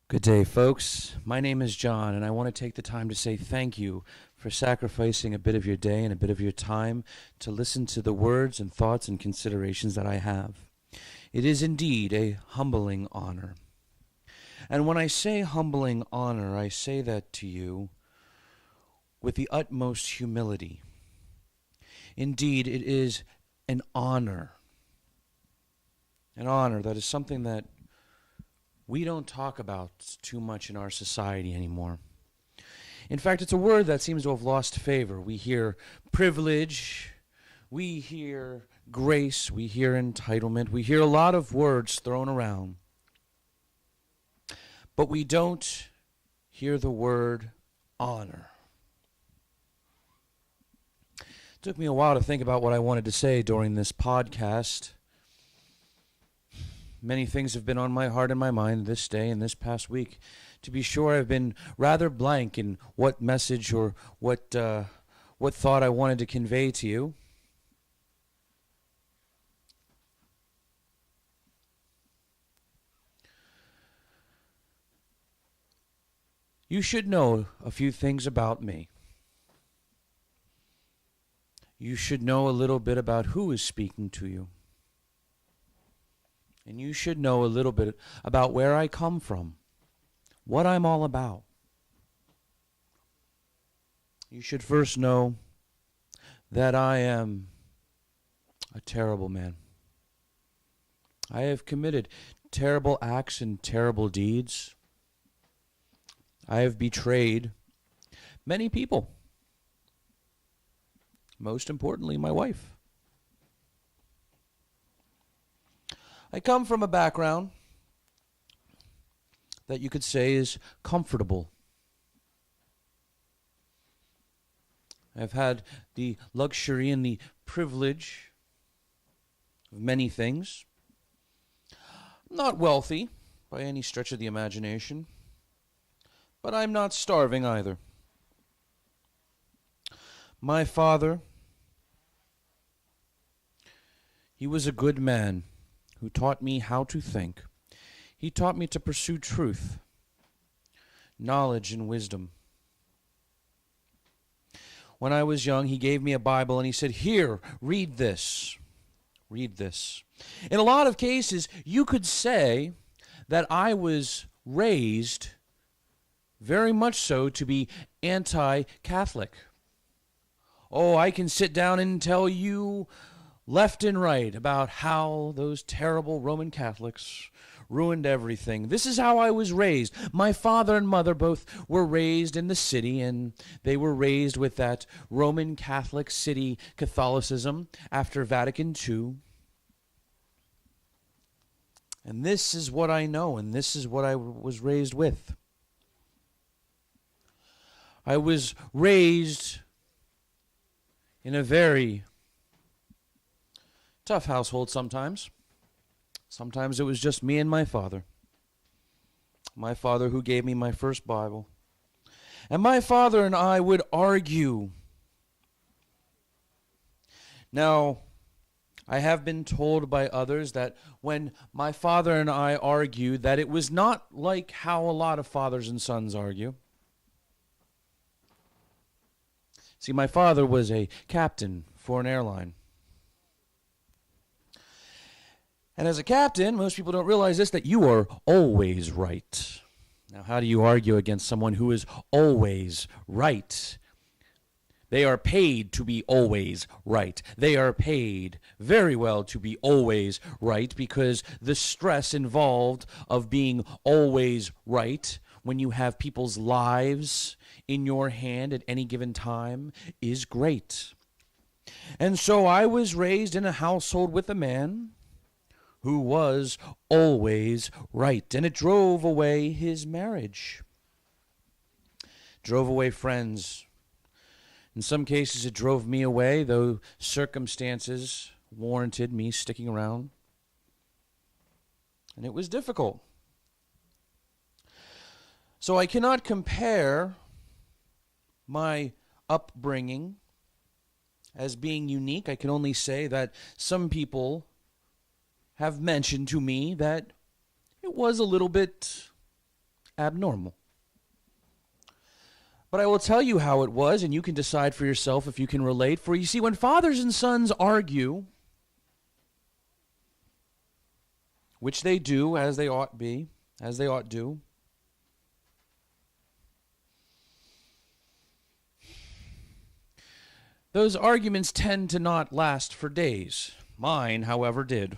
Good day, folks. My name is John, and I want to take the time to say thank you for sacrificing a bit of your day and a bit of your time to listen to the words and thoughts and considerations that I have. It is indeed a humbling honor. And when I say humbling honor, I say that to you with the utmost humility. Indeed, it is an honor. An honor that is something that we don't talk about too much in our society anymore. In fact, it's a word that seems to have lost favor. We hear privilege, we hear grace, we hear entitlement, we hear a lot of words thrown around. But we don't hear the word honor. It took me a while to think about what I wanted to say during this podcast. Many things have been on my heart and my mind this day and this past week. To be sure, I've been rather blank in what message or what thought I wanted to convey to you. You should know a few things about me. You should know a little bit about who is speaking to you. And you should know a little bit about where I come from, what I'm all about. You should first know that I am a terrible man. I have committed terrible acts and terrible deeds. I have betrayed many people. Most importantly, my wife. I come from a background that you could say is comfortable. I've had the luxury and the privilege of many things. I'm not wealthy by any stretch of the imagination, but I'm not starving either. My father, he was a good man who taught me how to think. He taught me to pursue truth, knowledge, and wisdom. When I was young, he gave me a Bible and he said, "Here, read this. Read this." In a lot of cases, you could say that I was raised very much so to be anti-Catholic. Oh, I can sit down and tell you left and right about how those terrible Roman Catholics ruined everything. This is how I was raised. My father and mother both were raised in the city, and they were raised with that Roman Catholic city Catholicism after Vatican II. And this is what I know, and this is what I was raised with. I was raised in a very tough household sometimes. Sometimes it was just me and my father. My father who gave me my first Bible. And my father and I would argue. Now, I have been told by others that when my father and I argued, that it was not like how a lot of fathers and sons argue. See, my father was a captain for an airline. And as a captain, most people don't realize this, that you are always right. Now, how do you argue against someone who is always right? They are paid to be always right. They are paid very well to be always right because the stress involved of being always right when you have people's lives in your hand at any given time is great. And so I was raised in a household with a man who was always right, and it drove away his marriage, drove away friends. In some cases, it drove me away, though circumstances warranted me sticking around, and it was difficult. So I cannot compare my upbringing as being unique. I can only say that some people have mentioned to me that it was a little bit abnormal. But I will tell you how it was, and you can decide for yourself if you can relate. For you see, when fathers and sons argue, which they do, as they ought do, those arguments tend to not last for days. Mine, however, did.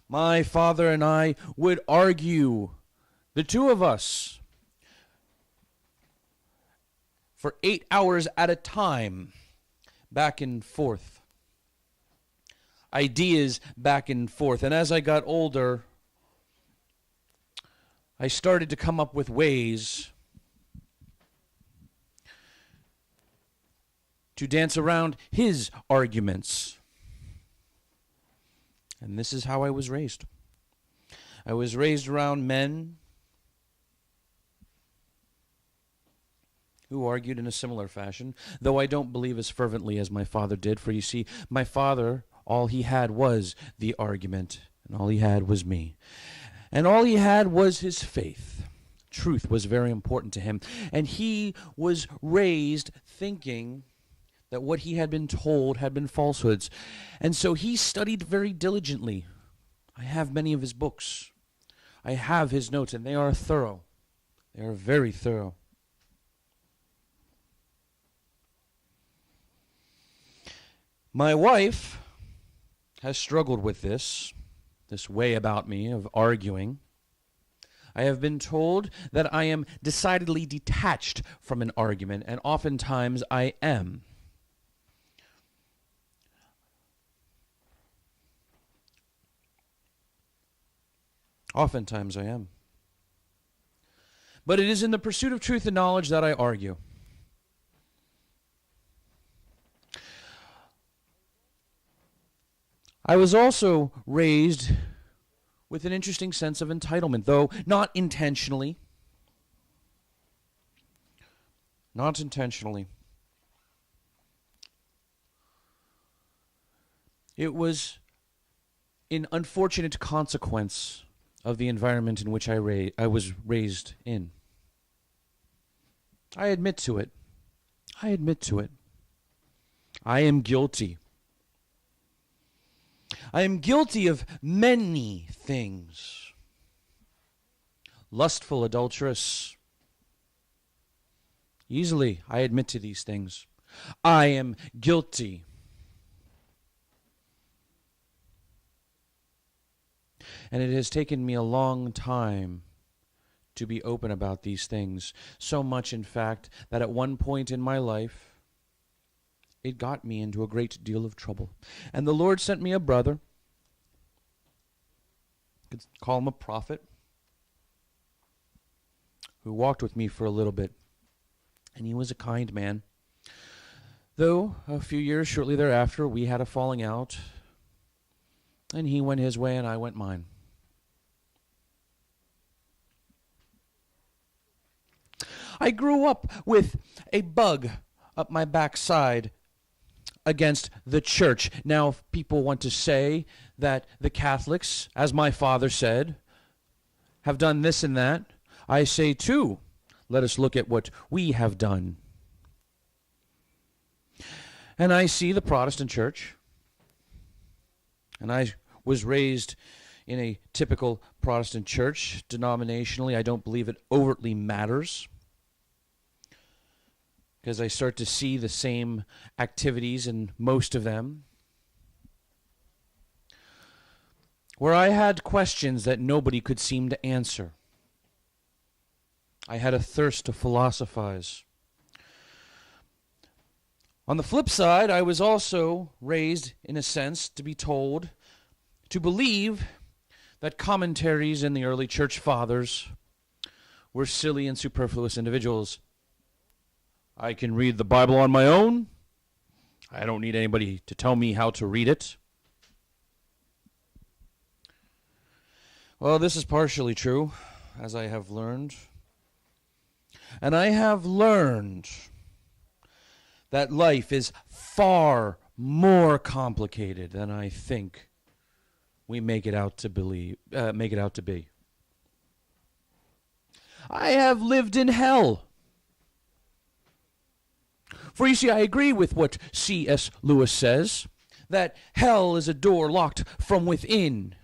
My father and I would argue, the two of us, for 8 hours at a time, back and forth. Ideas back and forth. And as I got older, I started to come up with ways to dance around his arguments. And this is how I was raised. I was raised around men who argued in a similar fashion, though I don't believe as fervently as my father did. For you see, my father, all he had was the argument, and all he had was me. And all he had was his faith. Truth was very important to him. And he was raised thinking that what he had been told had been falsehoods. And so he studied very diligently. I have many of his books. I have his notes, and they are thorough. They are very thorough. My wife has struggled with this way about me of arguing. I have been told that I am decidedly detached from an argument, and oftentimes I am. Oftentimes I am. But it is in the pursuit of truth and knowledge that I argue. I was also raised with an interesting sense of entitlement, though not intentionally. Not intentionally. It was an unfortunate consequence of the environment in which I was raised in. I admit to it. I admit to it. I am guilty. I am guilty of many things. Lustful, adulterous. Easily, I admit to these things. I am guilty. And it has taken me a long time to be open about these things. So much, in fact, that at one point in my life, it got me into a great deal of trouble. And the Lord sent me a brother. You could call him a prophet, who walked with me for a little bit. And he was a kind man. Though, a few years shortly thereafter, we had a falling out. And he went his way and I went mine. I grew up with a bug up my backside against the church. Now, if people want to say that the Catholics, as my father said, have done this and that, I say too, let us look at what we have done. And I see the Protestant church, and I was raised in a typical Protestant church. Denominationally, I don't believe it overtly matters, because I start to see the same activities in most of them, where I had questions that nobody could seem to answer. I had a thirst to philosophize. On the flip side, I was also raised, in a sense, to be told, to believe that commentaries in the early church fathers were silly and superfluous individuals. I can read the Bible on my own. I don't need anybody to tell me how to read it. Well, this is partially true, as I have learned. And I have learned that life is far more complicated than I think we make it out to be. I have lived in hell. For you see, I agree with what C.S. Lewis says, that hell is a door locked from within,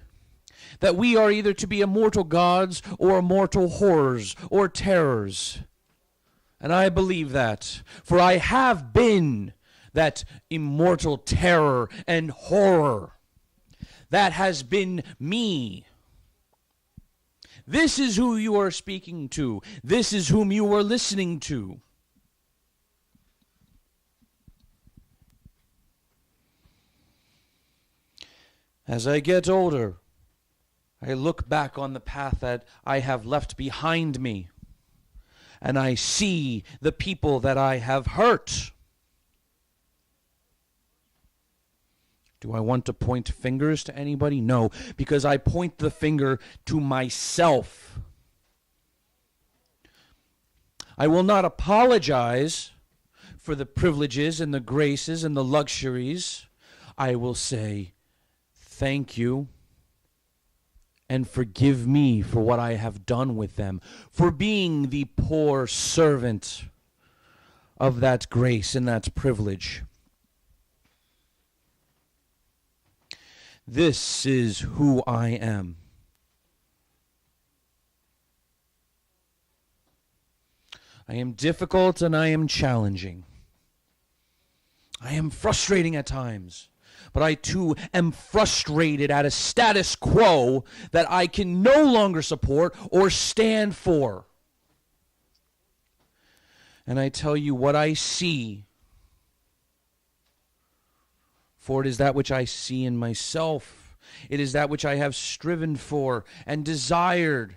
that we are either to be immortal gods or immortal horrors or terrors. And I believe that, for I have been that immortal terror and horror. That has been me. This is who you are speaking to. This is whom you are listening to. As I get older, I look back on the path that I have left behind me, and I see the people that I have hurt. Do I want to point fingers to anybody? No, because I point the finger to myself. I will not apologize for the privileges and the graces and the luxuries. I will say, thank you, and forgive me for what I have done with them, for being the poor servant of that grace and that privilege. This is who I am. I am difficult and I am challenging. I am frustrating at times. But I too am frustrated at a status quo that I can no longer support or stand for. And I tell you what I see, for it is that which I see in myself. It is that which I have striven for and desired.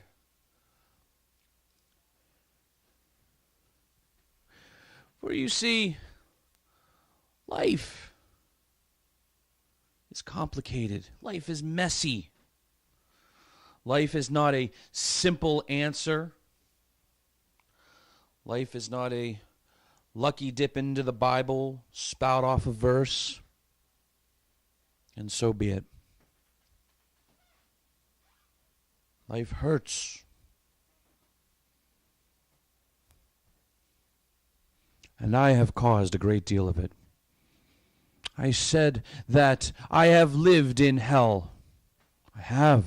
For you see, life is complicated. Life is messy. Life is not a simple answer. Life is not a lucky dip into the Bible, spout off a verse, and so be it. Life hurts. And I have caused a great deal of it. I said that I have lived in hell. I have.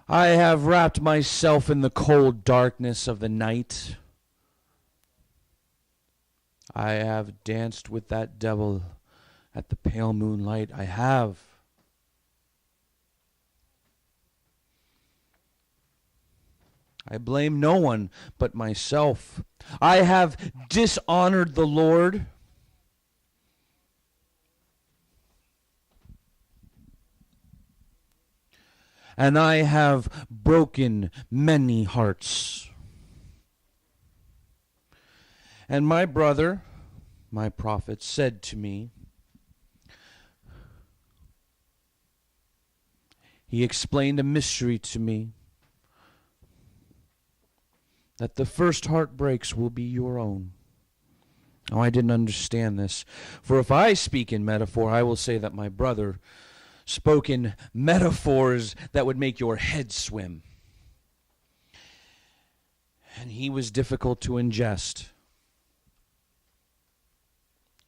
I have wrapped myself in the cold darkness of the night. I have danced with that devil at the pale moonlight. I have. I blame no one but myself. I have dishonored the Lord. And I have broken many hearts. And my brother, my prophet, said to me, he explained a mystery to me, that the first heartbreaks will be your own. Oh, I didn't understand this. For if I speak in metaphor, I will say that my brother spoke in metaphors that would make your head swim. And he was difficult to ingest.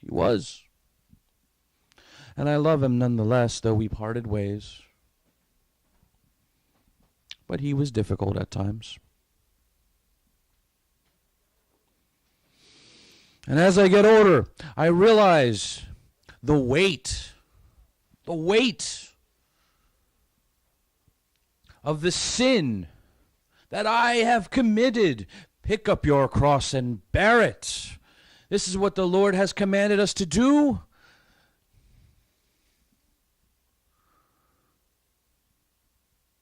He was. And I love him nonetheless, though we parted ways. But he was difficult at times. And as I get older, I realize the weight of the sin that I have committed. Pick up your cross and bear it. This is what the Lord has commanded us to do.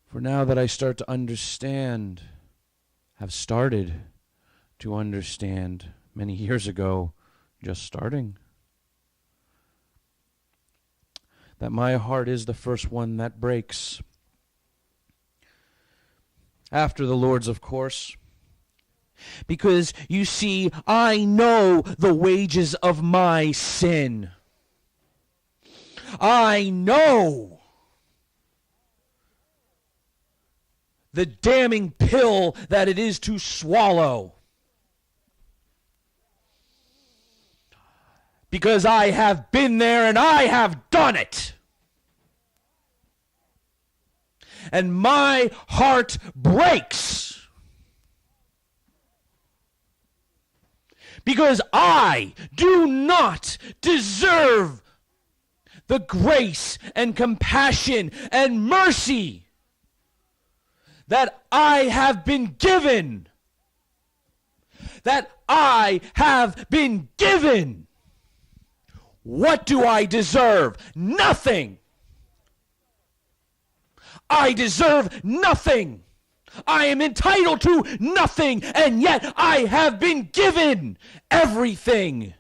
For now that I start to understand, have started to understand many years ago, just starting, that my heart is the first one that breaks. After the Lord's, of course. Because, you see, I know the wages of my sin. I know the damning pill that it is to swallow. Because I have been there and I have done it. And my heart breaks. Because I do not deserve the grace and compassion and mercy that I have been given. That I have been given. What do I deserve? Nothing. I deserve nothing. I am entitled to nothing, and yet I have been given everything.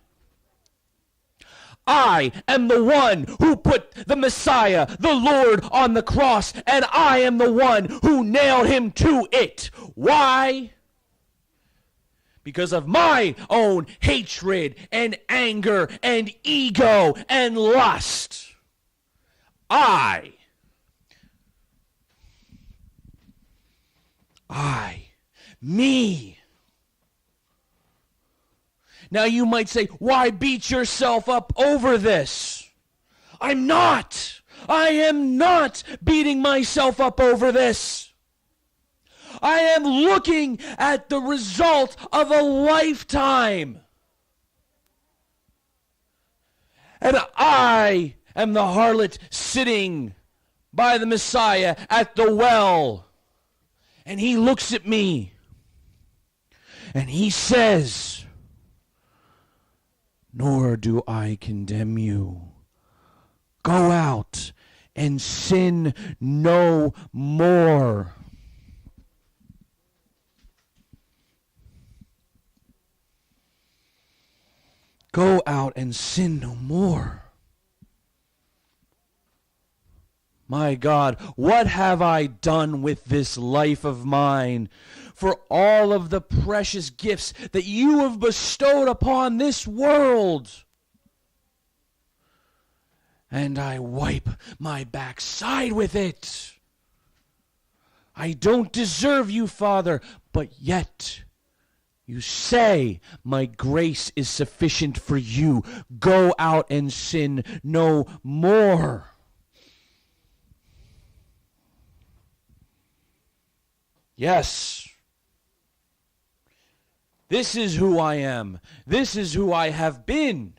I am the one who put the Messiah, the Lord, on the cross, and I am the one who nailed him to it. Why? Because of my own hatred and anger and ego and lust. Me. Now you might say, why beat yourself up over this? I'm not. I am not beating myself up over this. I am looking at the result of a lifetime. And I am the harlot sitting by the Messiah at the well. And he looks at me. And he says, nor do I condemn you. Go out and sin no more. Go out and sin no more. My God, what have I done with this life of mine for all of the precious gifts that you have bestowed upon this world? And I wipe my backside with it. I don't deserve you, Father, but yet you say, my grace is sufficient for you. Go out and sin no more. Yes. This is who I am. This is who I have been.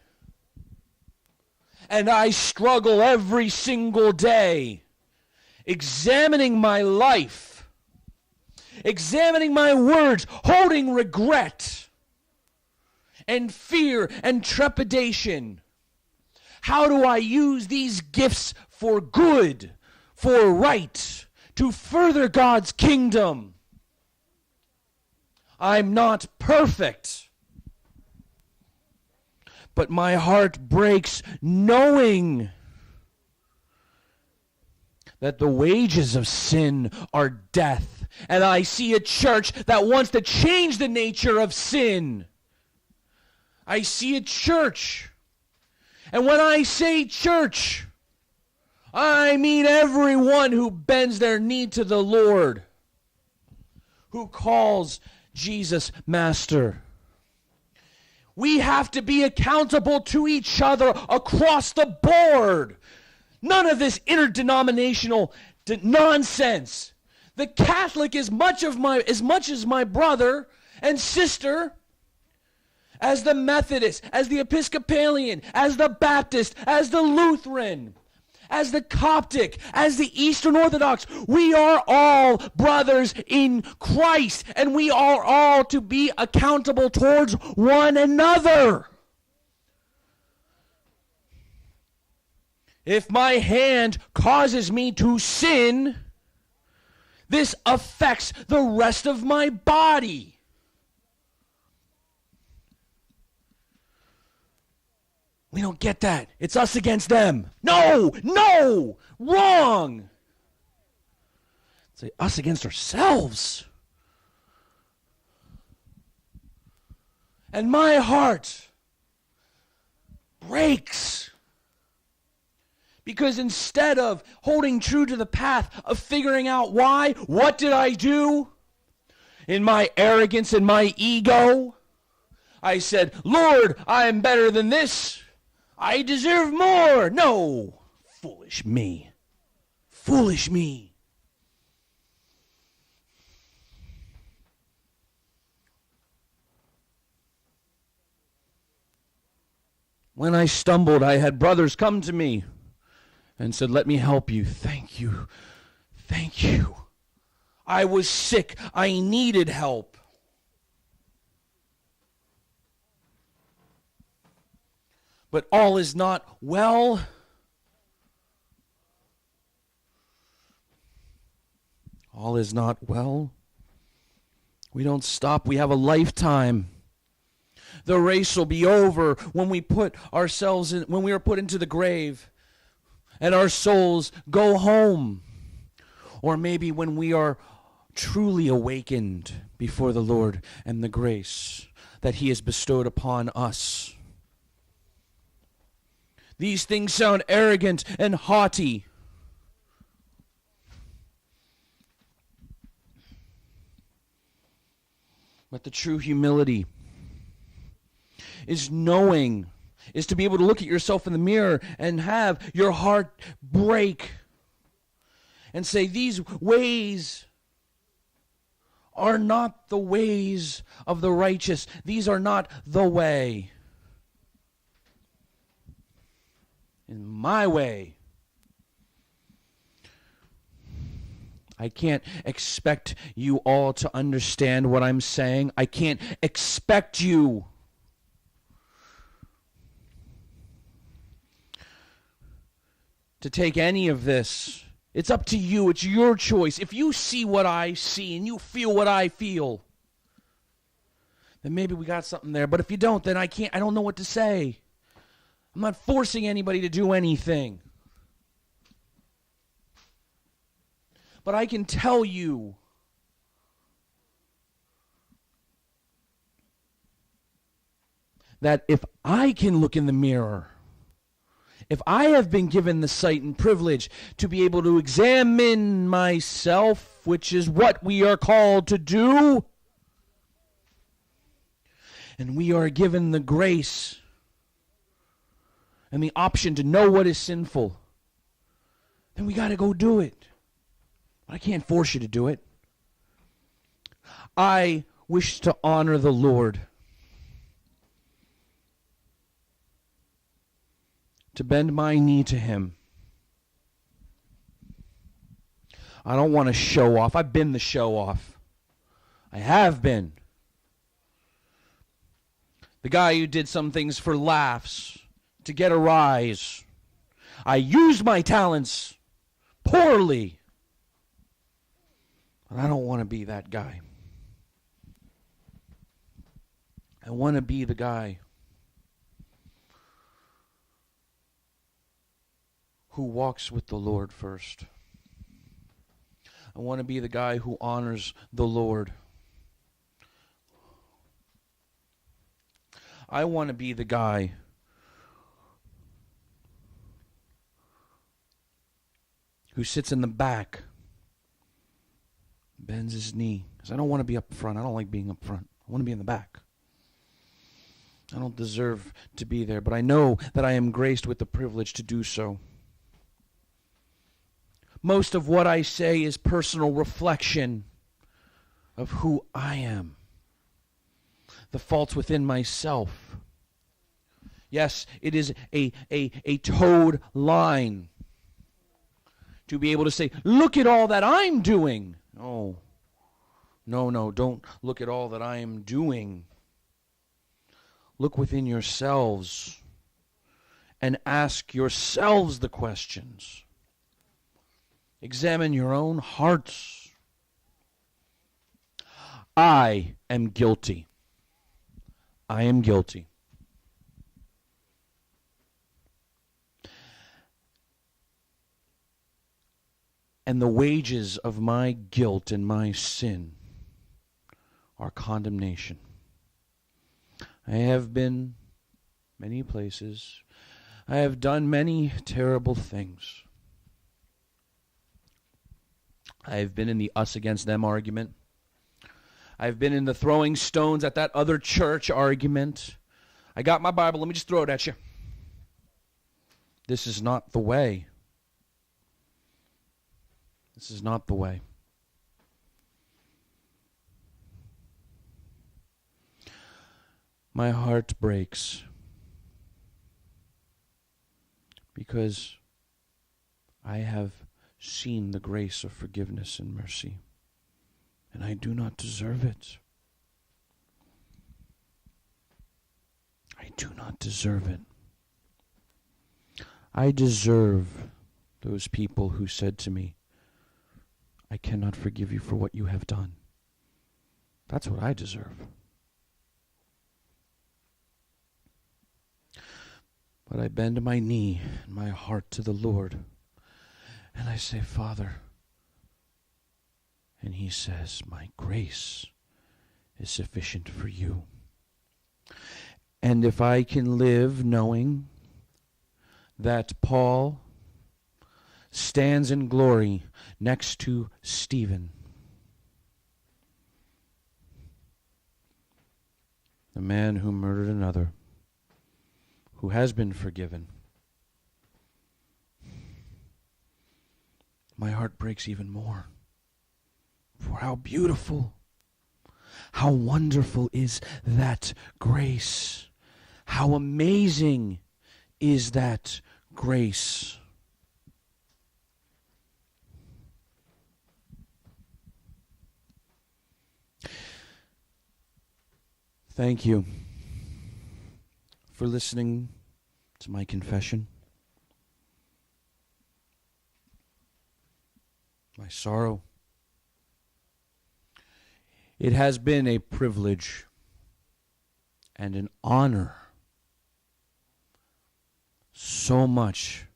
And I struggle every single day, examining my life, examining my words, holding regret and fear and trepidation. How do I use these gifts for good, for right, to further God's kingdom? I'm not perfect, but my heart breaks knowing that the wages of sin are death. And I see a church that wants to change the nature of sin. I see a church. And when I say church, I mean everyone who bends their knee to the Lord, who calls Jesus Master. We have to be accountable to each other across the board. None of this interdenominational nonsense. The Catholic is as much as my brother and sister, as the Methodist, as the Episcopalian, as the Baptist, as the Lutheran, as the Coptic, as the Eastern Orthodox. We are all brothers in Christ, and we are all to be accountable towards one another. If my hand causes me to sin, this affects the rest of my body. We don't get that. It's us against them. No, wrong. It's us against ourselves. And my heart breaks Because instead of holding true to the path of figuring out why, what did I do? In my arrogance and my ego, I said, Lord, I am better than this. I deserve more. No. Foolish me. Foolish me. When I stumbled, I had brothers come to me and said, let me help you. Thank you. Thank you. I was sick. I needed help. But all is not well. All is not well. We don't stop. We have a lifetime. The race will be over when we put ourselves in, when we are put into the grave and our souls go home. Or maybe when we are truly awakened before the Lord and the grace that He has bestowed upon us. These things sound arrogant and haughty. But the true humility is knowing, is to be able to look at yourself in the mirror and have your heart break and say, these ways are not the ways of the righteous. These are not the way. In my way. I can't expect you all to understand what I'm saying. I can't expect you to take any of this. It's up to you. It's your choice. If you see what I see and you feel what I feel, then maybe we got something there. But if you don't, then I don't know what to say. I'm not forcing anybody to do anything. But I can tell you that if I can look in the mirror, if I have been given the sight and privilege to be able to examine myself, which is what we are called to do, and we are given the grace and the option to know what is sinful, then we got to go do it. I can't force you to do it. I wish to honor the Lord, to bend my knee to Him. I don't want to show off. I've been the show off. I have been. The guy who did some things for laughs, to get a rise. I used my talents poorly. But I don't want to be that guy. I want to be the guy who walks with the Lord first. I want to be the guy who honors the Lord. I want to be the guy who sits in the back, bends his knee, because I don't want to be up front. I don't like being up front. I want to be in the back. I don't deserve to be there, but I know that I am graced with the privilege to do so. Most of what I say is personal reflection of who I am, the faults within myself. Yes, it is a towed line to be able to say, look at all that I'm doing. No, don't look at all that I am doing. Look within yourselves and ask yourselves the questions. Examine your own hearts. I am guilty. I am guilty. And the wages of my guilt and my sin are condemnation. I have been many places. I have done many terrible things. I have been in the us against them argument. I've been in the throwing stones at that other church argument. I got my Bible, let me just throw it at you. This is not the way. This is not the way. My heart breaks because I have seen the grace of forgiveness and mercy, and I do not deserve it. I do not deserve it. I deserve those people who said to me, I cannot forgive you for what you have done. That's what I deserve. But I bend my knee and my heart to the Lord, and I say, Father, and He says, my grace is sufficient for you. And if I can live knowing that Paul stands in glory next to Stephen, the man who murdered another, who has been forgiven, my heart breaks even more. For how beautiful, how wonderful is that grace. How amazing is that grace. Thank you for listening to my confession, my sorrow. It has been a privilege and an honor, so much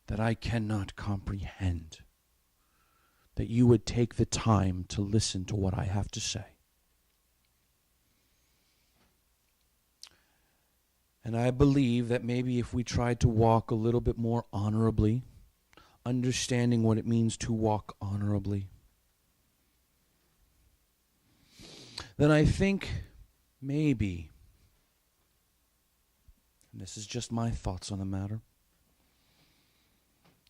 that I cannot comprehend, that you would take the time to listen to what I have to say. And I believe that maybe if we tried to walk a little bit more honorably, understanding what it means to walk honorably, then I think maybe, and this is just my thoughts on the matter,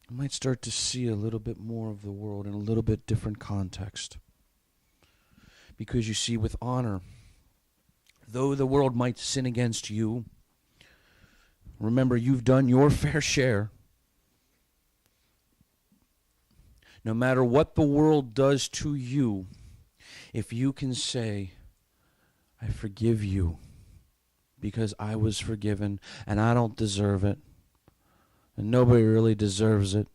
I might start to see a little bit more of the world in a little bit different context. Because you see, with honor, though the world might sin against you, remember, you've done your fair share. No matter what the world does to you, if you can say, I forgive you because I was forgiven and I don't deserve it, and nobody really deserves it,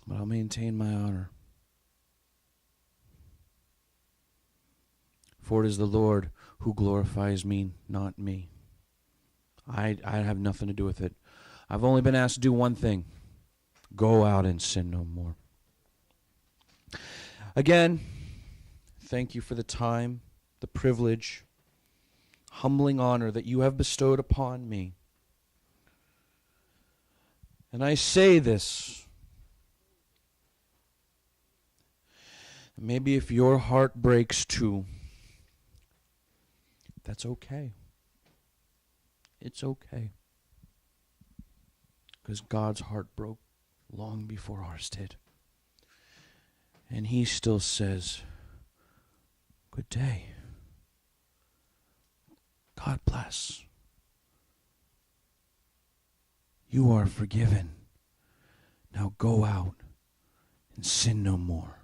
but I'll maintain my honor. For it is the Lord who glorifies me, not me. I have nothing to do with it. I've only been asked to do one thing: go out and sin no more. Again, thank you for the time, the privilege, humbling honor that you have bestowed upon me. And I say this, maybe if your heart breaks too, that's okay. It's okay. Because God's heart broke long before ours did. And He still says, good day. God bless. You are forgiven. Now go out and sin no more.